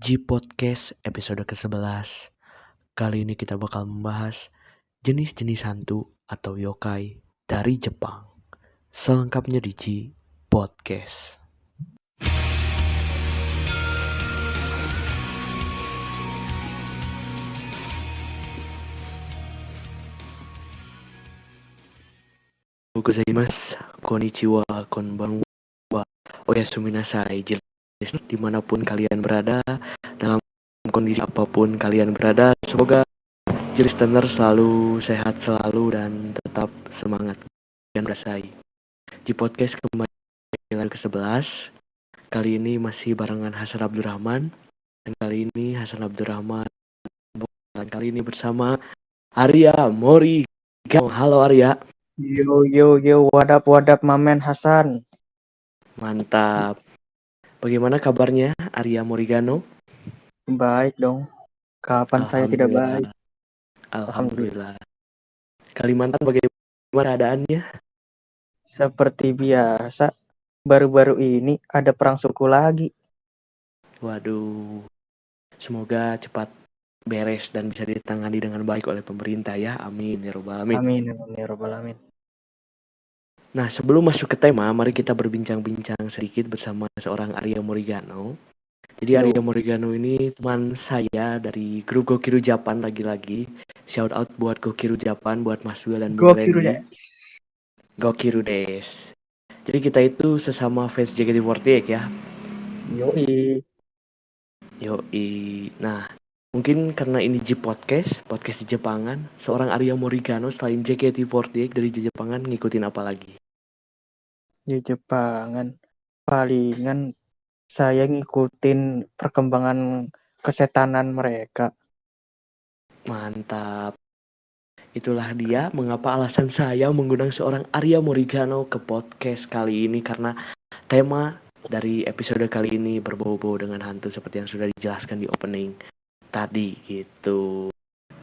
G Podcast episode ke-11. Kali ini kita bakal membahas jenis-jenis hantu atau yokai dari Jepang. Selengkapnya di G Podcast. Gozaimasu, konnichiwa, konbanwa, oyasumi nasai, jelas dimanapun kalian berada, dalam kondisi apapun kalian berada, semoga listener selalu sehat selalu dan tetap semangat dan berasai. Di podcast kembali ke-11, kali ini masih barengan Hasan Abdurrahman, dan kali ini Hasan Abdurrahman dan kali ini bersama Arya Morigano. Halo Arya. Yo, wadap, Mamen Hasan. Mantap. Bagaimana kabarnya Arya Morigano? Baik dong. Kapan saya tidak baik? Alhamdulillah. Kalimantan bagaimana keadaannya? Seperti biasa, baru-baru ini ada perang suku lagi. Waduh. Semoga cepat beres dan bisa ditangani dengan baik oleh pemerintah ya. Amin ya robbal alamin. Amin ya robbal alamin. Nah, sebelum masuk ke tema, mari kita berbincang-bincang sedikit bersama seorang Arya Morigano. Jadi Arya Morigano ini teman saya dari grup Gokiru Japan lagi-lagi. Shout out buat Gokiru Japan, buat Mas Will dan Bung Randy. Gokiru Des. Jadi kita itu sesama fans JKT48 ya. Yoi. Nah, mungkin karena ini J Podcast di Jepangan, seorang Arya Morigano selain JKT48 dari Jepangan ngikutin apa lagi? Di Jepangan, palingan saya ngikutin perkembangan kesetanan mereka. Mantap. Itulah dia mengapa alasan saya mengundang seorang Arya Morigano ke podcast kali ini, karena tema dari episode kali ini berbau-bau dengan hantu seperti yang sudah dijelaskan di opening tadi gitu.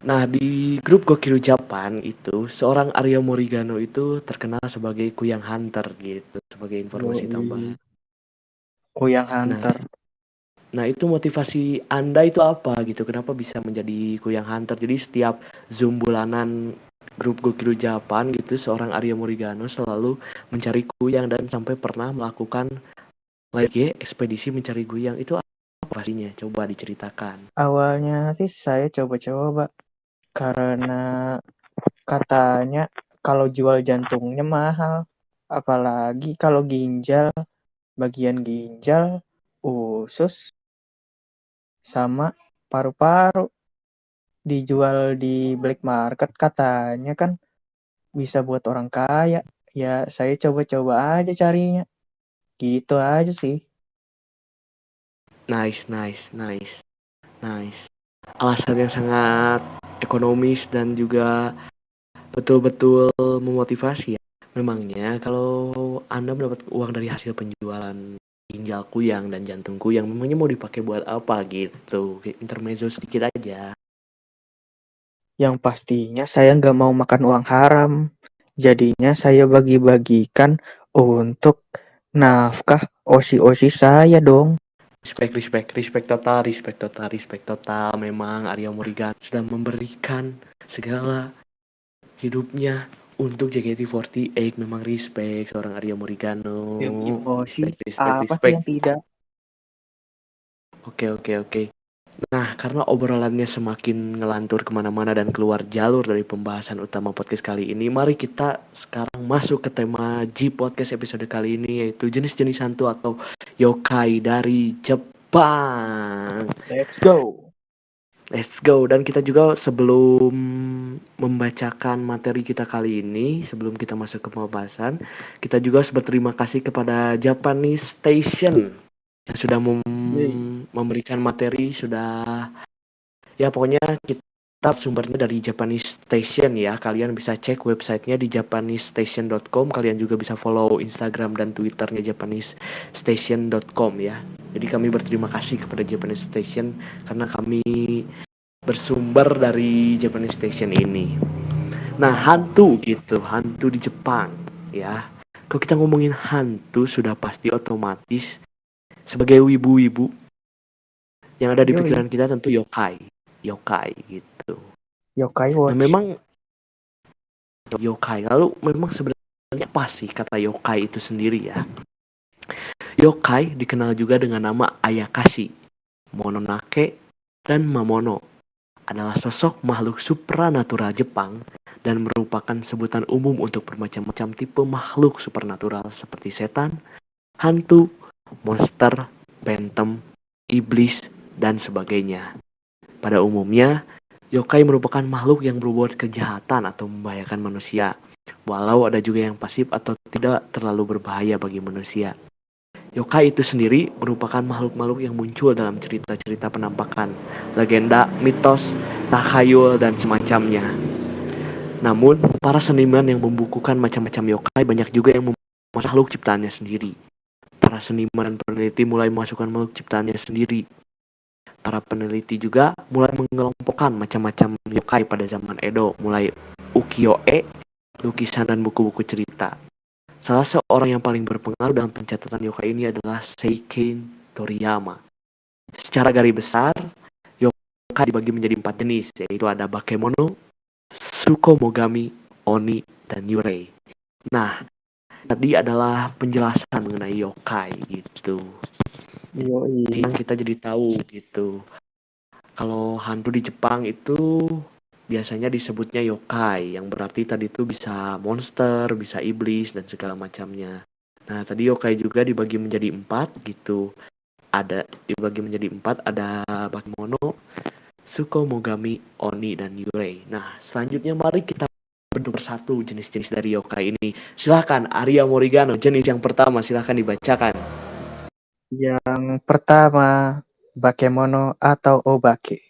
Nah, di grup Gokiru Japan itu seorang Arya Morigano itu terkenal sebagai Kuyang Hunter gitu, sebagai informasi tambahan. Kuyang Hunter. Nah, itu motivasi Anda itu apa gitu? Kenapa bisa menjadi Kuyang Hunter? Jadi setiap Zoom bulanan grup Gokiru Japan gitu, seorang Arya Morigano selalu mencari kuyang dan sampai pernah melakukan lagi ekspedisi mencari kuyang. Itu apa pastinya? Coba diceritakan. Awalnya sih saya coba-coba karena katanya kalau jual jantungnya mahal, apalagi kalau bagian ginjal, usus, sama paru-paru dijual di black market, katanya kan bisa buat orang kaya. Ya saya coba-coba aja carinya, gitu aja sih. Nice. Alasan yang sangat ekonomis dan juga betul-betul memotivasi ya. Memangnya kalau Anda mendapat uang dari hasil penjualan ginjal kuyang dan jantung kuyang, memangnya mau dipakai buat apa gitu? Intermezzo sedikit aja. Yang pastinya saya nggak mau makan uang haram. Jadinya saya bagi-bagikan untuk nafkah osi-osi saya dong. Respect total. Memang Arya Morigano sudah memberikan segala hidupnya untuk JKT48. Memang respect seorang Arya Morigano. Respect. Apa sih yang tidak? Oke. Nah, karena obrolannya semakin ngelantur kemana-mana dan keluar jalur dari pembahasan utama podcast kali ini, mari kita sekarang masuk ke tema G Podcast episode kali ini, yaitu jenis-jenis hantu atau yokai dari Jepang. Let's go. Dan kita juga sebelum membacakan materi kita kali ini, sebelum kita masuk ke pembahasan, kita juga harus berterima kasih kepada Japanese Station yang sudah memberikan materi, sudah ya pokoknya kita sumbernya dari Japanese Station ya. Kalian bisa cek websitenya di japanesestation.com. Kalian juga bisa follow Instagram dan Twitternya japanesestation.com ya. Jadi kami berterima kasih kepada Japanese Station karena kami bersumber dari Japanese Station ini. Nah, hantu di Jepang ya. Kalau kita ngomongin hantu sudah pasti otomatis sebagai wibu-wibu Yang ada di Yoi, pikiran kita tentu yokai. Yokai gitu. Yokai Nah, Watch. memang yokai. Lalu memang sebenarnya apa sih kata yokai itu sendiri ya? Yokai dikenal juga dengan nama Ayakashi, Mononake, dan Mamono. Adalah sosok makhluk supranatural Jepang dan merupakan sebutan umum untuk bermacam-macam tipe makhluk supernatural seperti setan, hantu, monster, phantom, iblis, dan sebagainya. Pada umumnya, yokai merupakan makhluk yang berbuat kejahatan atau membahayakan manusia, walau ada juga yang pasif atau tidak terlalu berbahaya bagi manusia. Yokai itu sendiri merupakan makhluk-makhluk yang muncul dalam cerita-cerita penampakan, legenda, mitos, takhayul, dan semacamnya. Namun, para seniman yang membukukan macam-macam yokai banyak juga yang memasukkan makhluk ciptaannya sendiri. Para seniman dan peneliti mulai memasukkan makhluk ciptaannya sendiri. Para peneliti juga mulai mengelompokkan macam-macam yokai pada zaman Edo, mulai ukiyo-e, lukisan dan buku-buku cerita. Salah seorang yang paling berpengaruh dalam pencatatan yokai ini adalah Seiken Toriyama. Secara garis besar, yokai dibagi menjadi 4 jenis, yaitu ada bakemono, tsukomogami, oni, dan yurei. Nah, tadi adalah penjelasan mengenai yokai gitu. Yoi. Yang kita jadi tahu gitu. Kalau hantu di Jepang itu biasanya disebutnya yokai, yang berarti tadi itu bisa monster, bisa iblis, dan segala macamnya. Nah, tadi yokai juga dibagi menjadi 4 gitu. Dibagi menjadi 4, ada bakemono, tsukomogami, oni, dan yurei. Nah, selanjutnya mari kita bentuk persatu jenis-jenis dari yokai ini. Silahkan, Arya Morigano, jenis yang pertama silahkan dibacakan. Yang pertama, bakemono atau obake.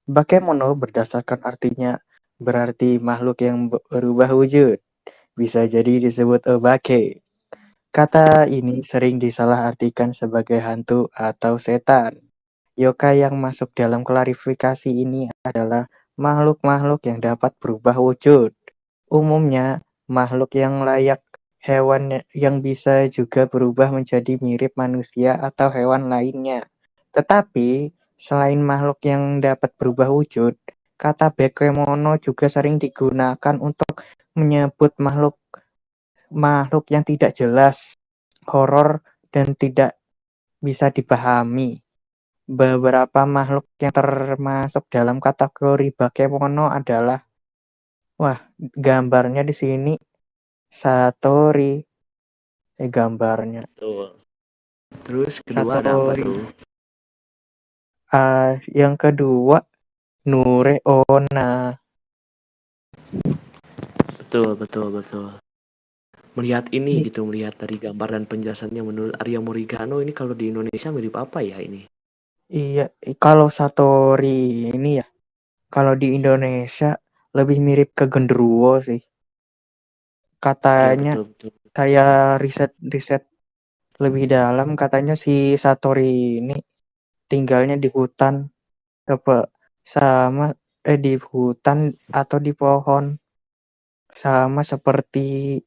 Bakemono berdasarkan artinya berarti makhluk yang berubah wujud. Bisa jadi disebut obake. Kata ini sering disalahartikan sebagai hantu atau setan. Yokai yang masuk dalam klarifikasi ini adalah makhluk-makhluk yang dapat berubah wujud. Umumnya, makhluk yang layak hewan yang bisa juga berubah menjadi mirip manusia atau hewan lainnya. Tetapi, selain makhluk yang dapat berubah wujud, kata bakemono juga sering digunakan untuk menyebut makhluk yang tidak jelas, horor, dan tidak bisa dipahami. Beberapa makhluk yang termasuk dalam kategori bakemono adalah, wah, gambarnya di sini Satori, gambarnya Betul. Terus kedua ada apa Satori. tuh? Yang kedua Nure Onna. Betul, betul, betul. Melihat ini Ini gitu, melihat dari gambar dan penjelasannya menurut Arya Morigano ini kalau di Indonesia mirip apa ya ini? iya, kalau Satori ini ya, kalau di Indonesia lebih mirip ke genderuwo sih. Iya, Katanya betul, betul. saya riset lebih dalam, katanya si Satori ini tinggalnya di hutan sama di hutan atau di pohon, sama seperti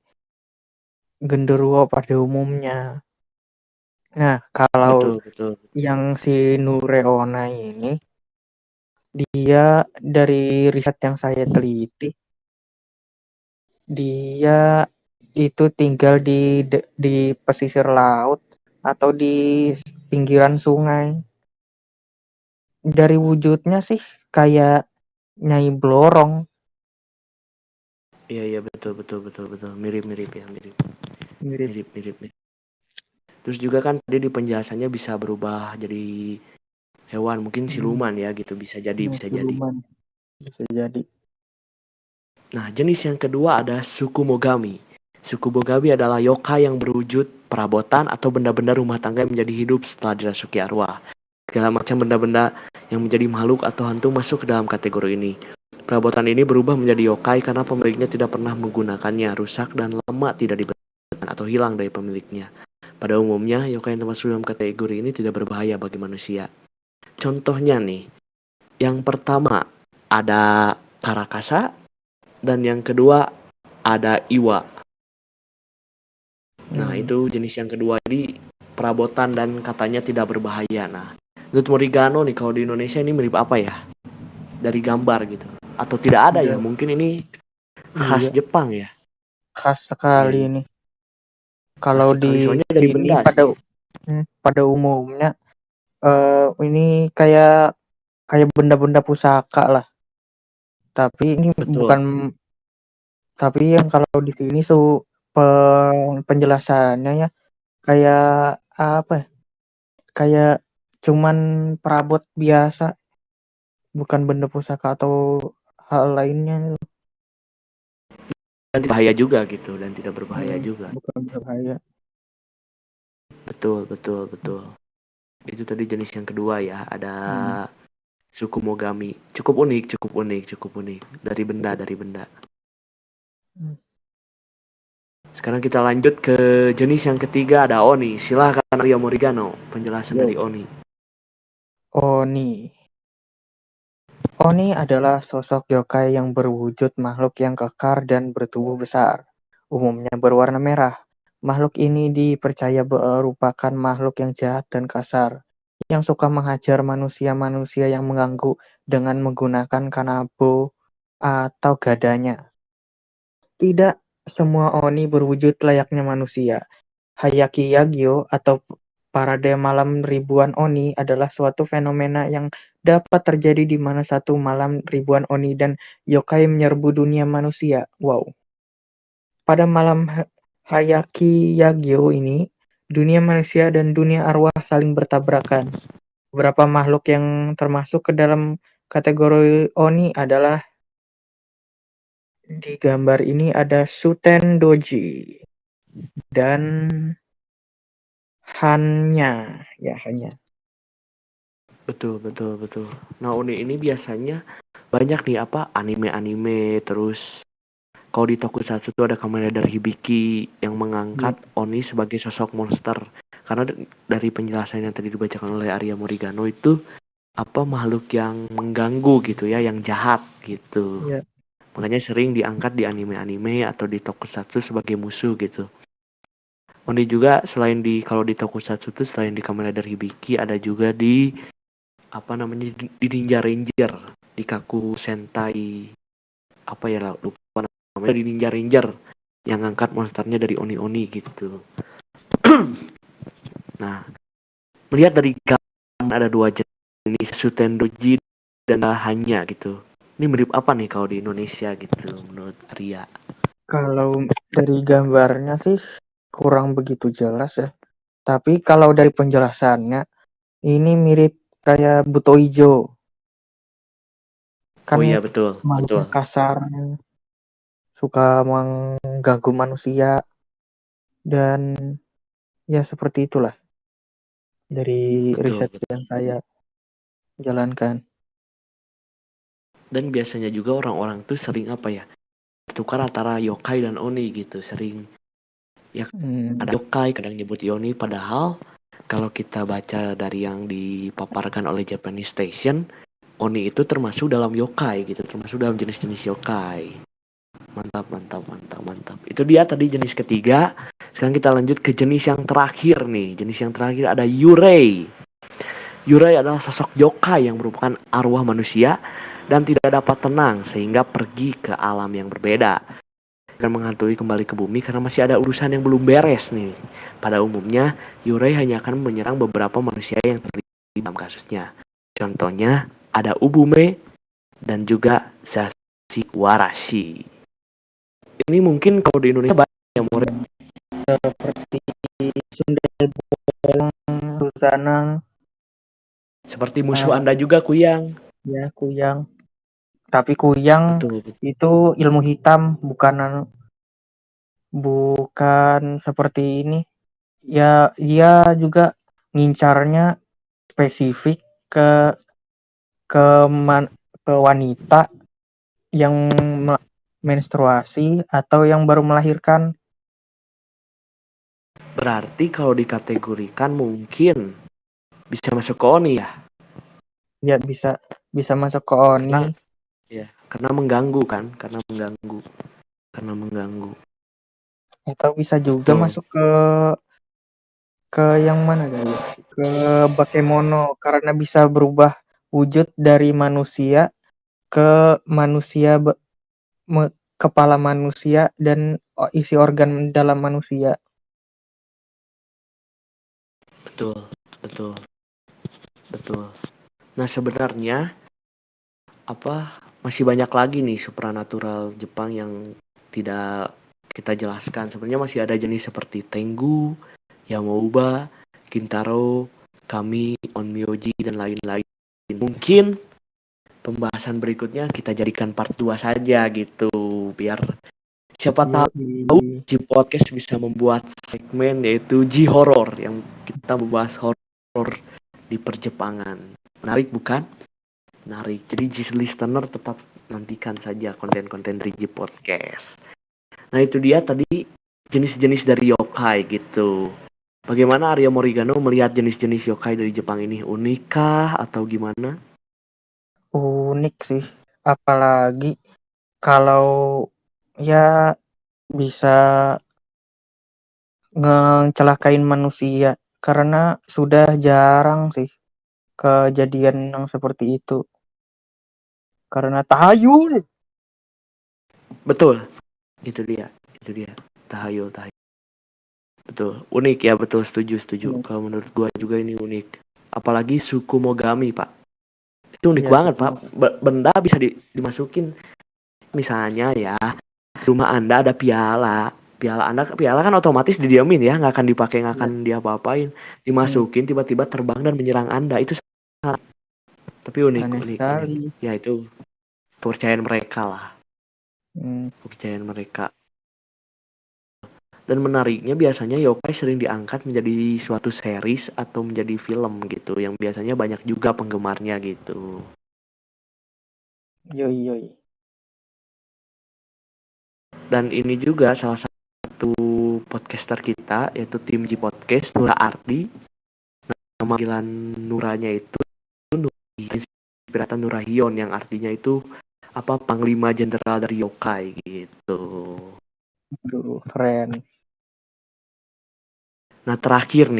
genderuwo pada umumnya. Nah, kalau Betul, betul. yang si Nureona ini, dia dari riset yang saya teliti, dia itu tinggal di pesisir laut atau di pinggiran sungai. Dari wujudnya sih kayak Nyai Blorong, Iya, iya, betul, betul, betul, betul. Mirip-mirip ya, mirip. mirip Mirip-mirip. Terus juga kan tadi di penjelasannya bisa berubah jadi hewan, mungkin siluman ya gitu, bisa jadi, bisa jadi. siluman, bisa jadi. Nah, jenis yang kedua ada Tsukumogami. Tsukumogami adalah yokai yang berwujud perabotan atau benda-benda rumah tangga yang menjadi hidup setelah dirasuki arwah. Segala macam benda-benda yang menjadi makhluk atau hantu masuk ke dalam kategori ini. Perabotan ini berubah menjadi yokai karena pemiliknya tidak pernah menggunakannya, rusak dan lama tidak dibersihkan atau hilang dari pemiliknya. Pada umumnya, yokai yang termasuk dalam kategori ini tidak berbahaya bagi manusia. Contohnya nih, yang pertama ada Karakasa, dan yang kedua ada Iwa. Nah, itu jenis yang kedua. Jadi perabotan dan katanya tidak berbahaya. Nah, Menurut Morigano nih kalau di Indonesia ini mirip apa ya? Dari gambar gitu. Atau tidak ada ya? Iya, Mungkin ini khas iya, Jepang ya. khas Iya, sekali iya. ini. Khas Kalau sekali di soalnya dari sini benda pada sih. pada umumnya ini kayak kayak benda-benda pusaka lah. Tapi ini Betul. bukan. Tapi yang kalau di sini penjelasannya ya kayak apa ya? Kayak cuman perabot biasa, bukan benda pusaka atau hal lainnya. Dan tidak bahaya juga gitu dan tidak berbahaya juga. Bukan berbahaya. Betul, betul, betul. Itu tadi jenis yang kedua ya. Ada Hmm. suku Mogami. Cukup unik, cukup unik, cukup unik. Dari benda, dari benda. Hmm. Sekarang kita lanjut ke jenis yang ketiga, ada Oni. Silahkan Arya Morigano, penjelasan dari Yo, Oni. Oni. Oni adalah sosok yokai yang berwujud makhluk yang kekar dan bertubuh besar, umumnya berwarna merah. Makhluk ini dipercaya merupakan makhluk yang jahat dan kasar, yang suka menghajar manusia-manusia yang mengganggu dengan menggunakan kanabo atau gadanya. Tidak semua Oni berwujud layaknya manusia. Hayaki Yagyo atau parade malam ribuan Oni adalah suatu fenomena yang dapat terjadi di mana satu malam ribuan Oni dan yokai menyerbu dunia manusia. Wow. Pada malam Hayaki Yagyo ini, dunia manusia dan dunia arwah saling bertabrakan. Beberapa makhluk yang termasuk ke dalam kategori Oni adalah di gambar ini ada Suten Doji dan Hanya. Ya, Hanya. Betul, betul, betul. Nah, Oni ini biasanya banyak nih apa anime-anime terus kalau di Tokusatsu itu ada Kamen Rider Hibiki yang Iya, mengangkat Oni sebagai sosok monster. Karena dari penjelasan yang tadi dibacakan oleh Arya Morigano itu apa makhluk yang mengganggu gitu ya, yang jahat gitu. iya. Makanya sering diangkat di anime-anime atau di Tokusatsu sebagai musuh gitu. Oni juga selain di kalau di Tokusatsu itu selain di Kamen Rider Hibiki ada juga di apa namanya di Ninja Ranger, di Kaku Sentai apa ya lupa namanya di Ninja Ranger yang ngangkat monsternya dari Oni-Oni gitu. Nah, melihat dari gambar ada dua jenis Sutendoji dan Hanya gitu. Ini mirip apa nih kalau di Indonesia gitu menurut Arya? Kalau dari gambarnya sih kurang begitu jelas ya. Tapi kalau dari penjelasannya, ini mirip kayak buto ijo. Oh Kan iya betul, betul. makhluknya kasar, suka mengganggu manusia, dan ya seperti itulah dari Betul, riset betul. yang saya jalankan. Dan biasanya juga orang-orang tuh sering apa ya? Bertukar antara yokai dan oni gitu, sering ya Hmm, ada yokai kadang nyebut Yoni padahal kalau kita baca dari yang dipaparkan oleh Japanese Station, Oni itu termasuk dalam yokai gitu, termasuk dalam jenis-jenis yokai. Mantap, mantap, mantap, mantap. Itu dia tadi jenis ketiga. Sekarang kita lanjut ke jenis yang terakhir nih. Jenis yang terakhir ada Yurei. Yurei adalah sosok yokai yang merupakan arwah manusia dan tidak dapat tenang sehingga pergi ke alam yang berbeda dan menghantui kembali ke bumi karena masih ada urusan yang belum beres nih. Pada umumnya, Yurei hanya akan menyerang beberapa manusia yang terlibat dalam kasusnya. Contohnya ada Ubume dan juga Zashiwarashi. Ini mungkin kalau di Indonesia banyak ya murid seperti Sundel Bolong, Rusanang, seperti musuh uh, Anda juga Kuyang. ya Kuyang. Tapi Kuyang Betul, betul. itu ilmu hitam, bukan seperti ini. Ya, dia juga ngincarnya spesifik ke ke man- ke wanita yang menstruasi atau yang baru melahirkan. Berarti kalau dikategorikan mungkin bisa masuk ke Oni ya. Ya, bisa bisa masuk ke Oni, Karena ya, karena mengganggu kan, karena mengganggu, karena mengganggu. atau bisa juga Betul. masuk ke Ke yang mana kali ya? Ke Bakemono karena bisa berubah wujud dari manusia ke manusia kepala manusia dan isi organ dalam manusia. Betul, betul, betul. Nah, sebenarnya masih banyak lagi nih supranatural Jepang yang tidak kita jelaskan. Sebenarnya masih ada jenis seperti Tengu, Yamauba, Kintaro, Kami, Onmyoji, dan lain-lain. Mungkin pembahasan berikutnya kita jadikan part 2 saja gitu, biar siapa tahu Ji Podcast bisa membuat segmen yaitu Ji Horror yang kita membahas horor di perjepangan. Menarik bukan? Menarik. Jadi Ji listener tetap nantikan saja konten-konten dari Ji Podcast. Nah, itu dia tadi jenis-jenis dari yokai gitu. Bagaimana Arya Morigano melihat jenis-jenis yokai dari Jepang ini? Unikah atau gimana? Unik sih. Apalagi kalau ya bisa ngecelakain manusia karena sudah jarang sih kejadian yang seperti itu. Karena tahayul. Betul. Itu dia. Tahayul. Betul. Unik ya, betul, setuju. Kalau menurut gua juga ini unik. Apalagi suku Mogami, Pak. Itu unik banget, Pak. Benda bisa dimasukin. Misalnya ya, rumah Anda ada piala kan otomatis didiamin ya, nggak akan dipakai, nggak akan diapa-apain. Dimasukin tiba-tiba terbang dan menyerang Anda, itu salah. Tapi unik. Ya itu kepercayaan mereka lah. Kepercayaan mereka. Dan menariknya biasanya yokai sering diangkat menjadi suatu series atau menjadi film gitu, yang biasanya banyak juga penggemarnya gitu. Yoi. Dan ini juga salah satu podcaster kita, yaitu tim Ji Podcast, Nura Ardi. Nama panggilan Nuranya itu Inspiratan Nurahion, yang artinya itu Panglima Jenderal dari yokai gitu. Aduh, keren. Nah, terakhir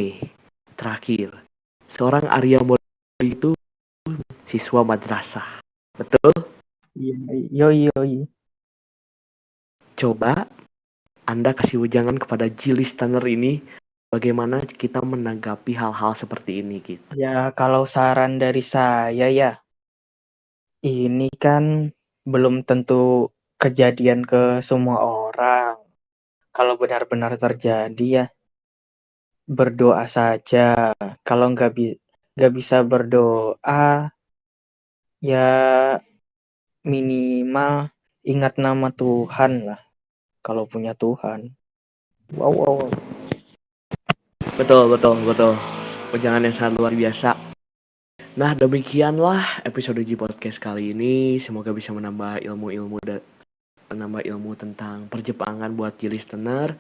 seorang Arya Mori itu siswa madrasah, betul? Yoi. Coba Anda kasih wejangan kepada Ji listener ini, bagaimana kita menanggapi hal-hal seperti ini gitu. Ya, kalau saran dari saya ya, ini kan belum tentu kejadian ke semua orang. Kalau benar-benar terjadi ya, berdoa saja. Kalau nggak bisa berdoa, ya minimal ingat nama Tuhan lah. Kalau punya Tuhan. Wow. Betul. Wejangan yang sangat luar biasa. Nah, demikianlah episode Ji Podcast kali ini. Semoga bisa menambah ilmu tentang perjepangan buat Ji listener.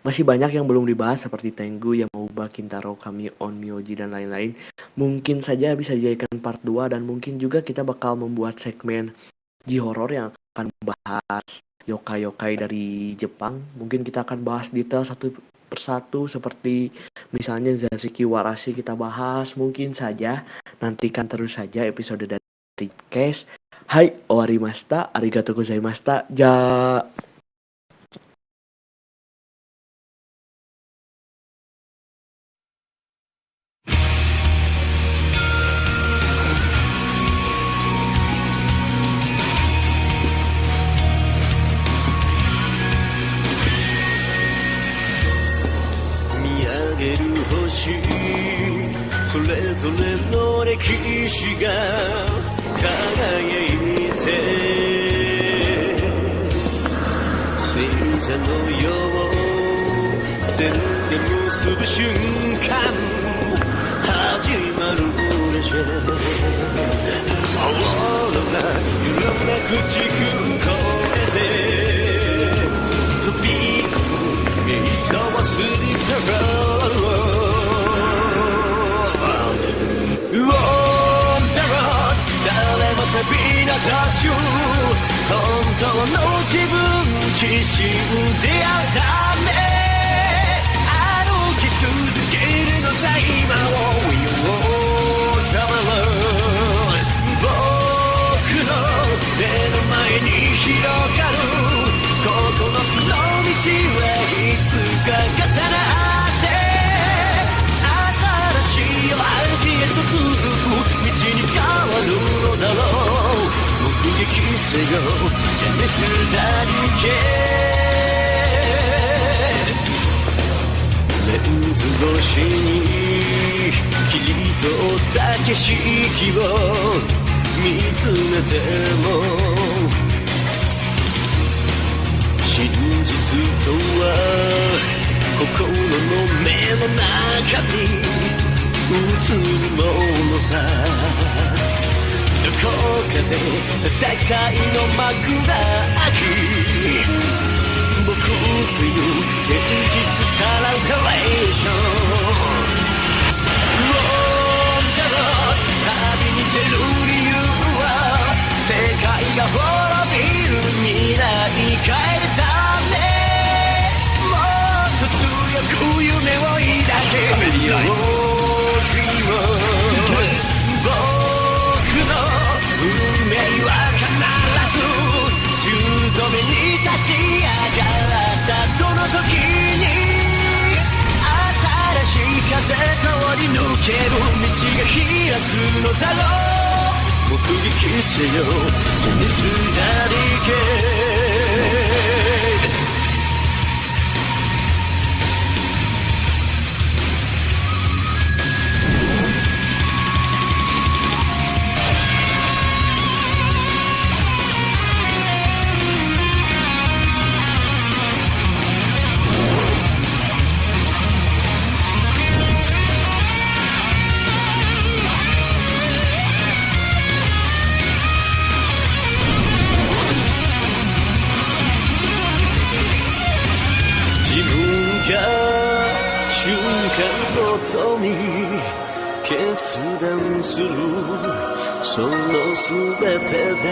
Masih banyak yang belum dibahas seperti Tengu, Yamauba, Kintaro, Kami, Onmyoji, dan lain-lain. Mungkin saja bisa dijadikan part 2, dan mungkin juga kita bakal membuat segmen Ji Horror yang akan membahas yokai-yokai dari Jepang. Mungkin kita akan bahas detail satu persatu, seperti misalnya Zashiki Warashi kita bahas. Mungkin saja, nantikan terus saja episode dari Case. Hai, owarimashita, arigatou gozaimashita, ja. それぞれの歴史が輝いて星座のよう線で結ぶ瞬間始まるでしょうオーロラ揺らめく時空越えて飛び込む目にさわすりから旅立ち本当の自分自身出会うため歩き続けるのさ今を We all travelers 僕の目の前に広がる9つの道はいつか重なって新しい歩きへと続く道に変わるのだろう目撃せよジャネスダリケレンズ越しに切り取った景色を見つめても真実とは心の目の中に映るものさどこかで戦いの幕が開き僕という現実さらレーション旅に出る理由は世界が滅びる未来に変えるためもっと強く夢を抱け未来を Dreamers 僕の運命は必ず10度目に立ち上がったその時に新しい風通り抜ける道が開くのだろう目撃せよジェネスダリケ瞬間ごとに決断するその全てで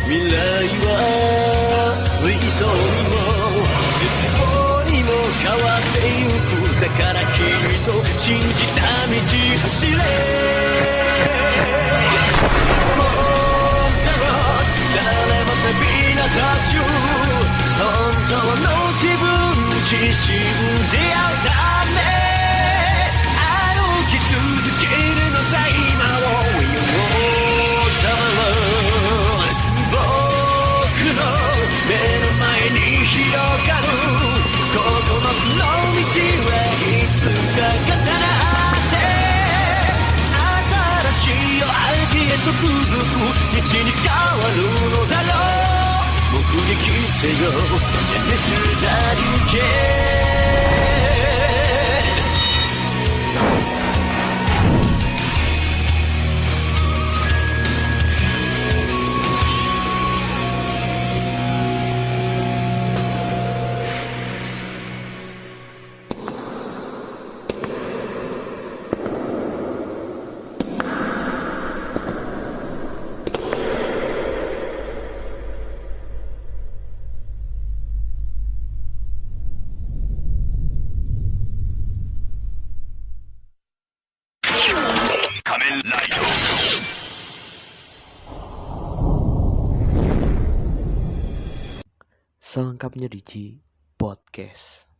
未来は理想にも絶望にも変わってゆくだからきっと信じた道走れもっと誰も旅立ち本当の自分自身出会うため歩き続けるのさ今を We all travelers 僕の目の前に広がる9つの道はいつか重なって新しい歩きへと続く道に変わるのだろう目撃せよジェネスダリケSelengkapnya di G Podcast.